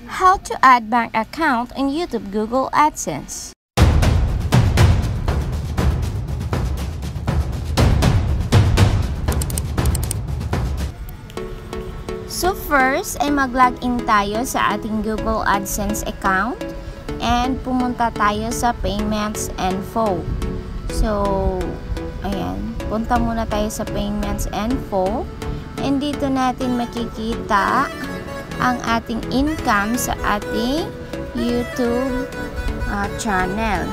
How to add bank account in YouTube Google AdSense. So first ay mag-login tayo sa ating Google AdSense account and pumunta tayo sa Payments Info. So ayan, punta muna tayo sa Payments Info and dito natin makikita ang ating income sa ating YouTube channel.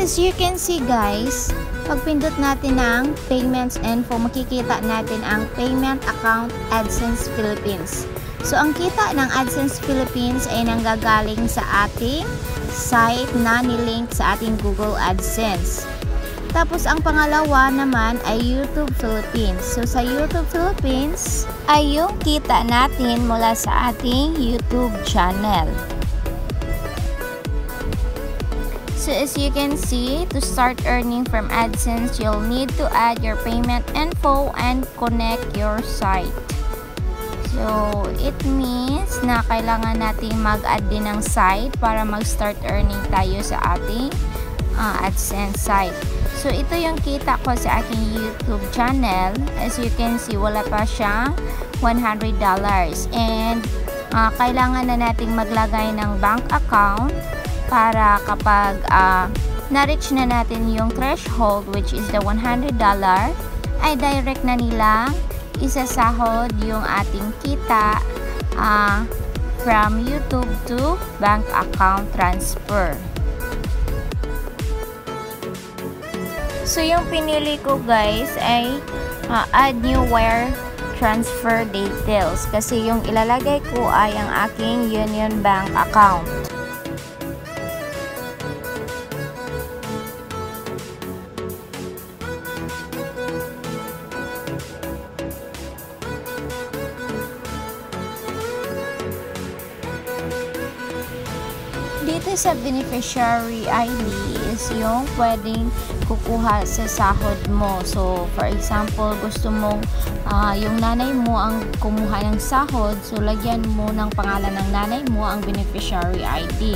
As you can see guys, pag pindot natin ng Payments Info, makikita natin ang Payment Account AdSense Philippines. So ang kita ng AdSense Philippines ay nanggagaling sa ating site na nilink sa ating Google AdSense. Tapos ang pangalawa naman ay YouTube Philippines. So sa YouTube Philippines ay yung kita natin mula sa ating YouTube channel. So as you can see, to start earning from AdSense, you'll need to add your payment info and connect your site. So it means na kailangan natin mag-add din ng site para mag-start earning tayo sa ating AdSense site. So ito yung kita ko sa aking YouTube channel. As you can see, wala pa siyang $100 and kailangan na nating maglagay ng bank account para kapag na-reach na natin yung threshold, which is the $100, ay direct na nilang isasahod yung ating kita from YouTube to bank account transfer. So yung pinili ko guys ay add new wire transfer details kasi yung ilalagay ko ay ang aking Union Bank account. Dito sa beneficiary ID is yung pwedeng kukuha sa sahod mo. So, for example, gusto mong yung nanay mo ang kumuha ng sahod. So, lagyan mo ng pangalan ng nanay mo ang beneficiary ID.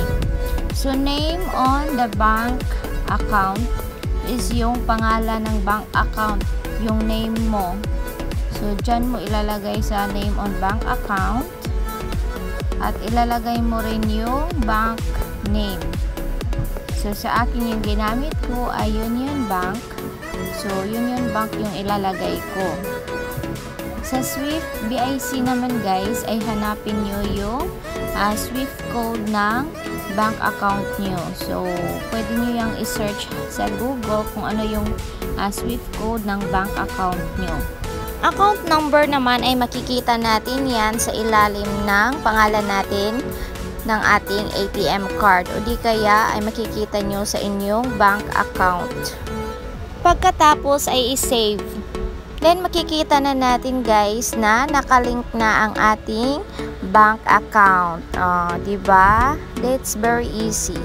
So, name on the bank account is yung pangalan ng bank account, yung name mo. So, dyan mo ilalagay sa name on bank account. At ilalagay mo rin yung bank name. So, sa akin yung ginamit ko ay Union Bank. So, Union Bank yung ilalagay ko. Sa Swift BIC naman guys, ay hanapin nyo yung Swift code ng bank account nyo. So, pwede nyo yung i-search sa Google kung ano yung Swift code ng bank account nyo. Account number naman ay makikita natin yan sa ilalim ng pangalan natin ng ating ATM card o di kaya ay makikita nyo sa inyong bank account. Pagkatapos ay i-save. Then makikita na natin guys na nakalink na ang ating bank account. Diba? That's very easy.